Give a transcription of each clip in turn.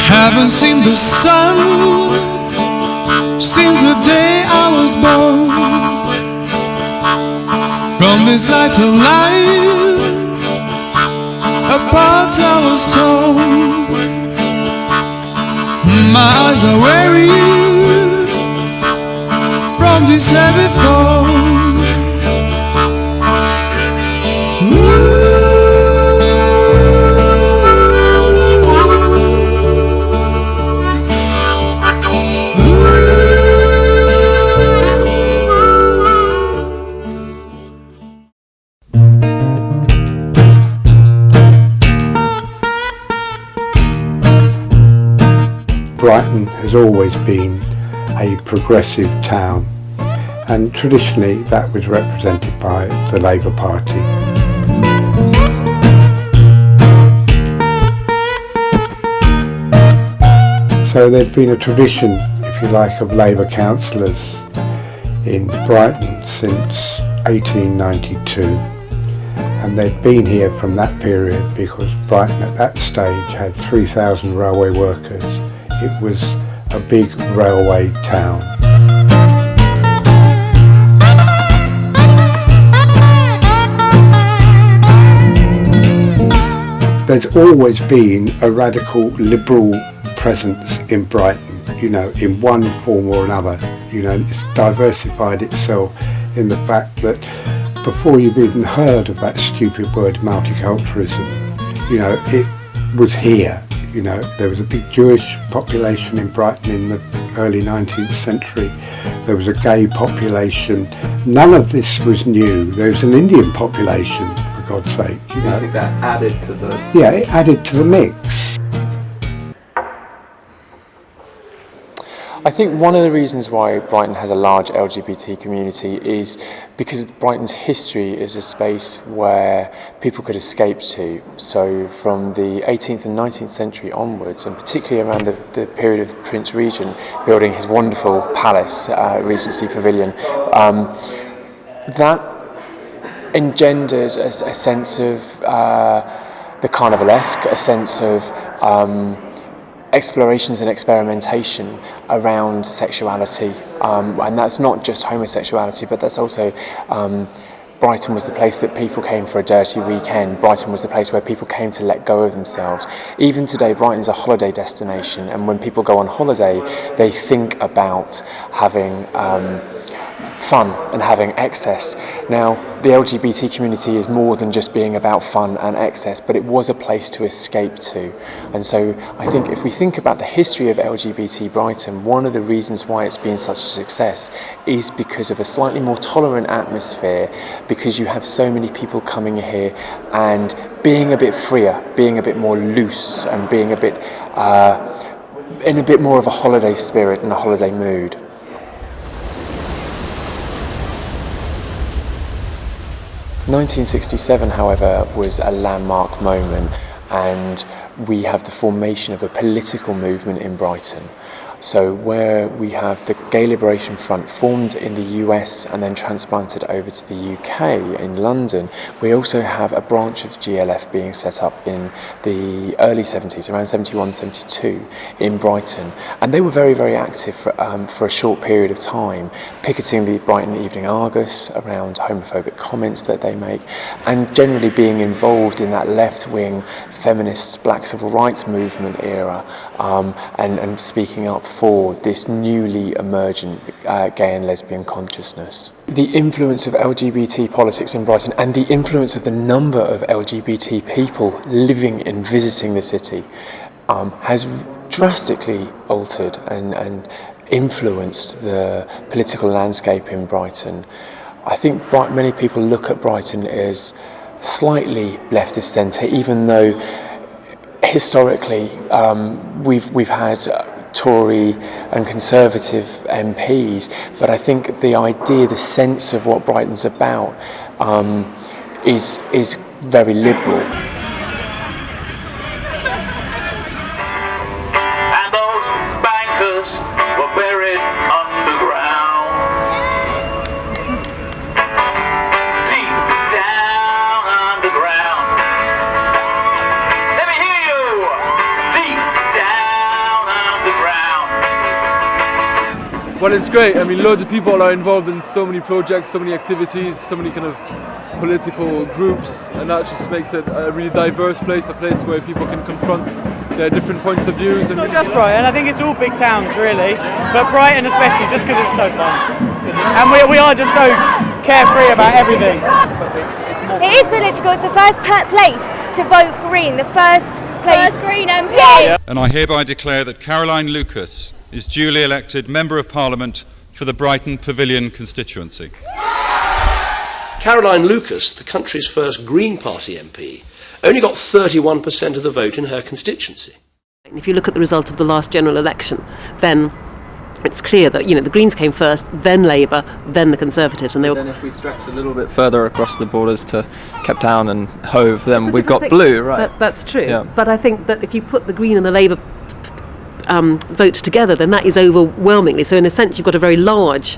Haven't seen the sun since the day I was born. From this light of life, apart I was torn. My eyes are weary from this heavy thorn. Brighton has always been a progressive town, and traditionally that was represented by the Labour Party. So there's been a tradition, if you like, of Labour councillors in Brighton since 1892, and they'd been here from that period because Brighton at that stage had 3,000 railway workers. It was a big railway town. There's always been a radical liberal presence in Brighton, you know, in one form or another. You know, it's diversified itself in the fact that before you've even heard of that stupid word multiculturalism, you know, it was here. You know, there was a big Jewish population in Brighton in the early 19th century. There was a gay population. None of this was new. There was an Indian population, for God's sake. You know, I think that added to the... Yeah, it added to the mix. I think one of the reasons why Brighton has a large LGBT community is because Brighton's history is a space where people could escape to. So from the 18th and 19th century onwards, and particularly around the period of Prince Regent building his wonderful palace, Regency Pavilion, that engendered a sense of the carnivalesque, a sense of explorations and experimentation around sexuality, and that's not just homosexuality, but that's also Brighton was the place that people came for a dirty weekend. Brighton was the place where people came to let go of themselves. Even today, Brighton's a holiday destination, and when people go on holiday, they think about having fun and having excess. Now, the LGBT community is more than just being about fun and excess, but it was a place to escape to. And so I think if we think about the history of LGBT Brighton, one of the reasons why it's been such a success is because of a slightly more tolerant atmosphere, because you have so many people coming here and being a bit freer, being a bit more loose, and being a bit in a bit more of a holiday spirit and a holiday mood. (1967), however, was a landmark moment, and we have the formation of a political movement in Brighton. So where we have the Gay Liberation Front formed in the US and then transplanted over to the UK in London, we also have a branch of GLF being set up in the early 70s, around 71, 72, in Brighton. And they were very, very active for a short period of time, picketing the Brighton Evening Argus around homophobic comments that they make, and generally being involved in that left-wing feminist black civil rights movement era, and speaking up for this newly emergent gay and lesbian consciousness. The influence of LGBT politics in Brighton and the influence of the number of LGBT people living and visiting the city has drastically altered and influenced the political landscape in Brighton. I think many people look at Brighton as slightly left of centre, even though historically we've had Tory and Conservative MPs, but I think the idea, the sense of what Brighton's about is very liberal. And those bankers were buried underground, deep down underground. Let me hear you! Deep down Well, it's great. I mean, loads of people are involved in so many projects, so many activities, so many kind of political groups, and that just makes it a really diverse place, a place where people can confront their different points of views. It's not just Brighton, I think it's all big towns really, but Brighton especially, just because it's so fun. And we are just so carefree about everything. It is political. It's the first place to vote Green, the first Green MP. Yeah. And I hereby declare that Caroline Lucas is duly elected Member of Parliament for the Brighton Pavilion constituency. Caroline Lucas, the country's first Green Party MP, only got 31% of the vote in her constituency. If you look at the result of the last general election, then it's clear that the Greens came first, then Labour, then the Conservatives, and they were. Then if we stretch a little bit further across the borders to Cape Town and Hove, then we've got blue, right? That's true. Yeah. But I think that if you put the Green and the Labour vote together, then that is overwhelmingly. So in a sense, you've got a very large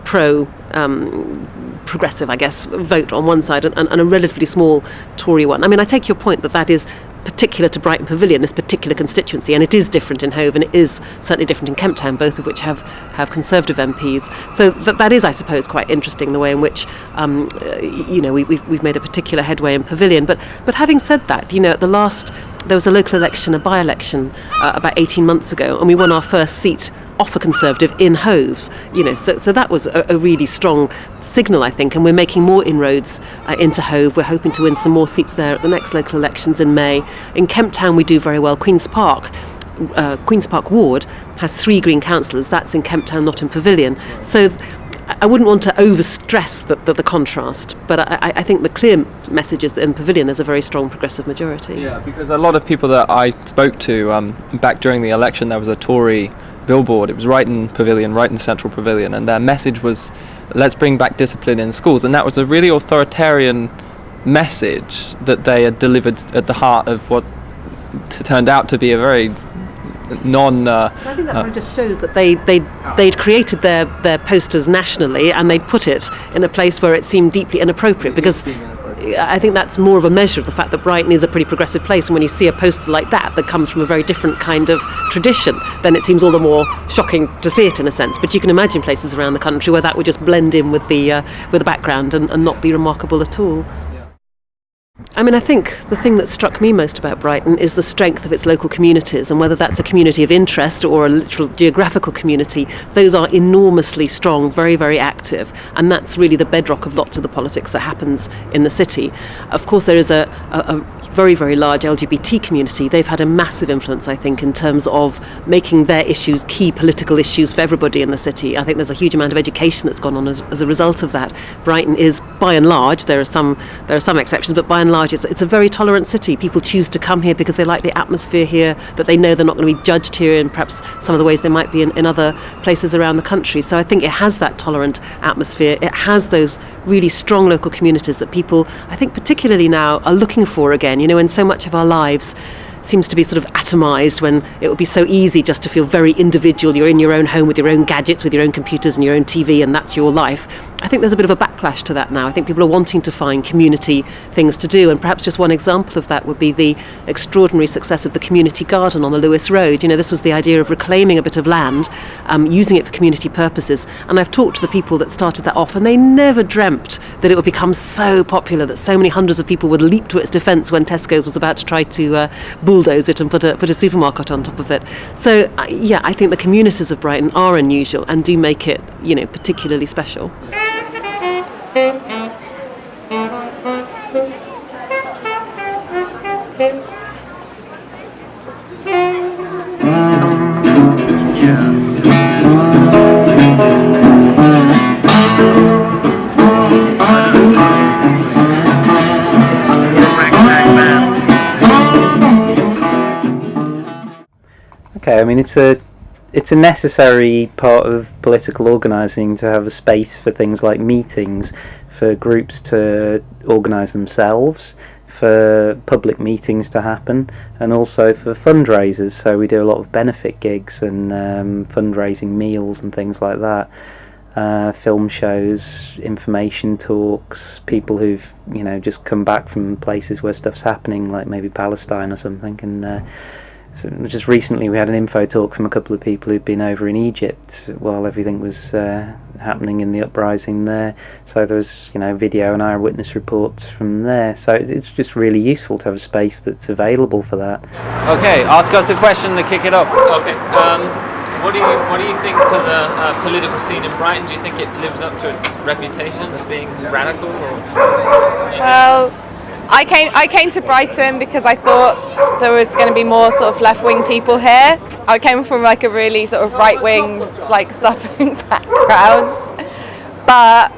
progressive, I guess, vote on one side and a relatively small Tory one. I mean, I take your point that is particular to Brighton Pavilion, this particular constituency, and it is different in Hove and it is certainly different in Cape Town, both of which have Conservative MPs. So that is, I suppose, quite interesting, the way in which we've made a particular headway in Pavilion. But having said that, at the last, there was a local election, a by-election about 18 months ago, and we won our first seat off a Conservative in Hove, so that was a really strong signal, I think, and we're making more inroads into Hove. We're hoping to win some more seats there at the next local elections in May. In Kemp Town we do very well. Queen's Park Ward has 3 Green councillors. That's in Kemp Town, not in Pavilion. So I wouldn't want to overstress the contrast, but I think the clear message is that in Pavilion there's a very strong progressive majority. Yeah, because a lot of people that I spoke to back during the election, there was a Tory billboard. It was Brighton Pavilion, Brighton Central Pavilion, and their message was, let's bring back discipline in schools. And that was a really authoritarian message that they had delivered at the heart of what turned out to be a very I think that just shows that they'd created their posters nationally and they'd put it in a place where it seemed deeply inappropriate, because I think that's more of a measure of the fact that Brighton is a pretty progressive place, and when you see a poster like that comes from a very different kind of tradition, then it seems all the more shocking to see it in a sense. But you can imagine places around the country where that would just blend in with the background and not be remarkable at all. I mean, I think the thing that struck me most about Brighton is the strength of its local communities, and whether that's a community of interest or a literal geographical community, those are enormously strong, very, very active, and that's really the bedrock of lots of the politics that happens in the city. Of course, there is a very, very large LGBT community. They've had a massive influence, I think, in terms of making their issues key political issues for everybody in the city. I think there's a huge amount of education that's gone on as a result of that. Brighton is, by and large, there are some exceptions, but by and large it's a very tolerant city. People choose to come here because they like the atmosphere here, that they know they're not going to be judged here in perhaps some of the ways they might be in other places around the country. So I think it has that tolerant atmosphere. It has those really strong local communities that people, I think particularly now, are looking for again. And so much of our lives seems to be sort of atomised, when it would be so easy just to feel very individual. You're in your own home with your own gadgets, with your own computers and your own TV, and that's your life. I think there's a bit of a backlash to that now. I think people are wanting to find community things to do, and perhaps just one example of that would be the extraordinary success of the community garden on the Lewis Road. This was the idea of reclaiming a bit of land, using it for community purposes, and I've talked to the people that started that off, and they never dreamt that it would become so popular, that so many hundreds of people would leap to its defence when Tesco's was about to try to bulldoze it and put a supermarket on top of it. So I think the communities of Brighton are unusual and do make it particularly special. Okay, I mean it's a necessary part of political organising to have a space for things like meetings, for groups to organise themselves, for public meetings to happen, and also for fundraisers. So we do a lot of benefit gigs and fundraising meals and things like that. Film shows, information talks, people who've just come back from places where stuff's happening, like maybe Palestine or something, and So just recently we had an info talk from a couple of people who'd been over in Egypt while everything was happening in the uprising there. So there was, video and eyewitness reports from there. So it's just really useful to have a space that's available for that. Okay, ask us a question to kick it off. Okay, what do you think to the political scene in Brighton? Do you think it lives up to its reputation as being radical? Well, I came to Brighton because I thought there was going to be more sort of left-wing people here. I came from like a really sort of right-wing, like suffering background. But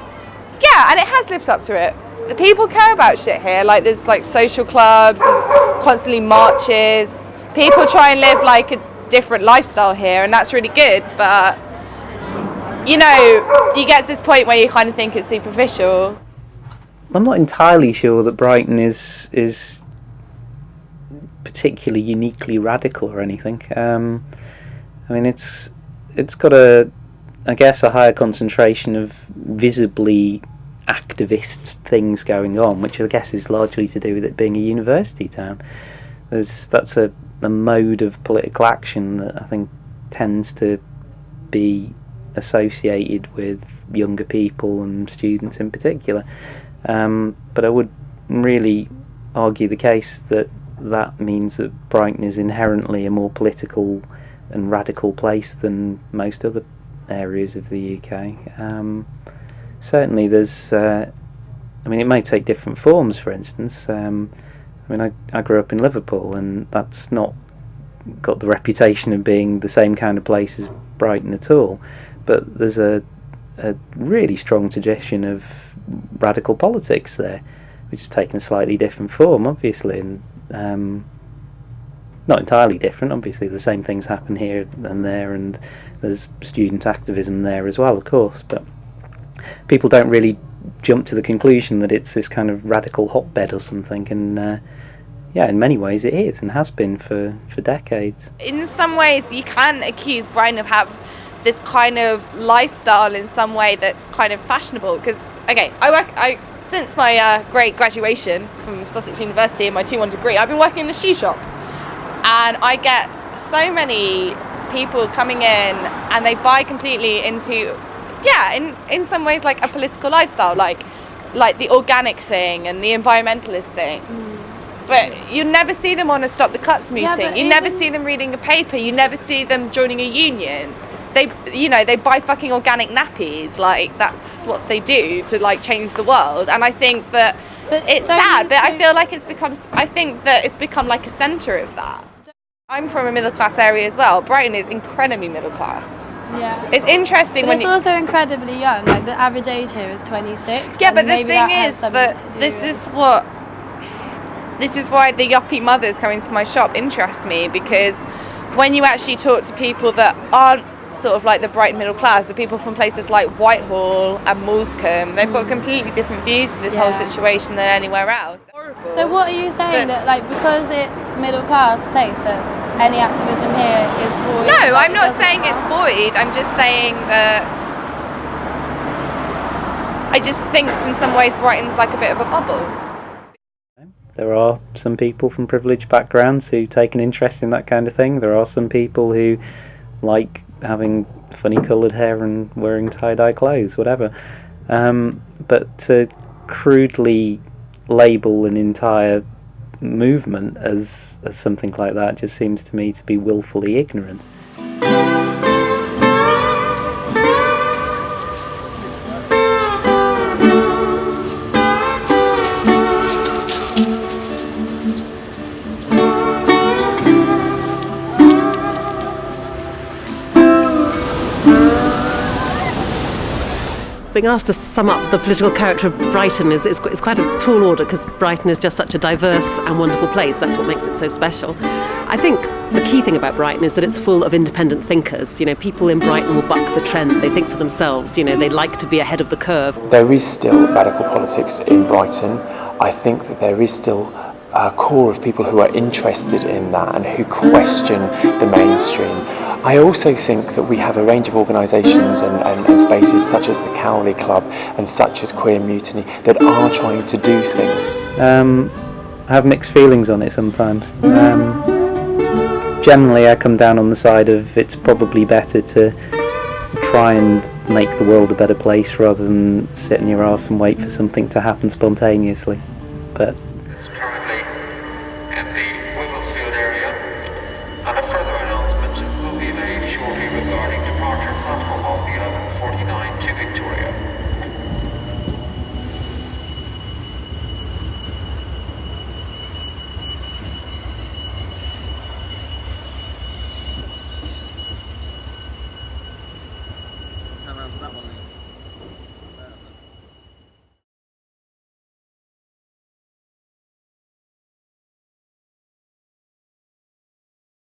yeah, and it has lived up to it. The people care about shit here. Like there's like social clubs, there's constantly marches. People try and live like a different lifestyle here, and that's really good. But you get to this point where you kind of think it's superficial. I'm not entirely sure that Brighton is particularly uniquely radical or anything. I mean, it's got a higher concentration of visibly activist things going on, which I guess is largely to do with it being a university town. That's a mode of political action that I think tends to be associated with younger people and students in particular. But I would really argue the case that means that Brighton is inherently a more political and radical place than most other areas of the UK. Certainly there's, it may take different forms, for instance. I grew up in Liverpool, and that's not got the reputation of being the same kind of place as Brighton at all. But there's a really strong tradition of radical politics there, which has taken a slightly different form, obviously, and not entirely different. Obviously, the same things happen here and there, and there's student activism there as well, of course. But people don't really jump to the conclusion that it's this kind of radical hotbed or something, and in many ways it is, and has been for decades. In some ways, you can accuse Brighton of having this kind of lifestyle in some way that's kind of fashionable. Because, since my great graduation from Sussex University and my 2-1 degree, I've been working in a shoe shop, and I get so many people coming in and they buy completely into, in some ways like a political lifestyle, like the organic thing and the environmentalist thing. But you never see them on a Stop the Cuts meeting. You never see them reading a paper. You never see them joining a union. They buy fucking organic nappies. Like, that's what they do to like change the world. And I think that it's sad, but I feel like I think that it's become like a centre of that. I'm from a middle class area as well. Brighton is incredibly middle class. Yeah. It's interesting but it's also incredibly young. Like the average age here is 26. Yeah, but the thing is that this is why the yuppie mothers coming to my shop interests me, because when you actually talk to people that aren't sort of like the Brighton middle class, the people from places like Whitehall and Moulscombe, they've got completely different views of this whole situation than anywhere else. So what are you saying, that like because it's middle class place that any activism here is void? No, I'm not saying it's void. I'm just saying that I just think in some ways Brighton's like a bit of a bubble. There are some people from privileged backgrounds who take an interest in that kind of thing. There are some people who like having funny coloured hair and wearing tie-dye clothes, whatever. But to crudely label an entire movement as something like that just seems to me to be willfully ignorant. Being asked to sum up the political character of Brighton is quite a tall order, because Brighton is just such a diverse and wonderful place. That's what makes it so special. I think the key thing about Brighton is that it's full of independent thinkers. People in Brighton will buck the trend. They think for themselves. They like to be ahead of the curve. There is still radical politics in Brighton. I think that there is still a core of people who are interested in that and who question the mainstream. I also think that we have a range of organisations and spaces such as the Cowley Club and such as Queer Mutiny that are trying to do things. I have mixed feelings on it sometimes. generally I come down on the side of it's probably better to try and make the world a better place rather than sit in your arse and wait for something to happen spontaneously. But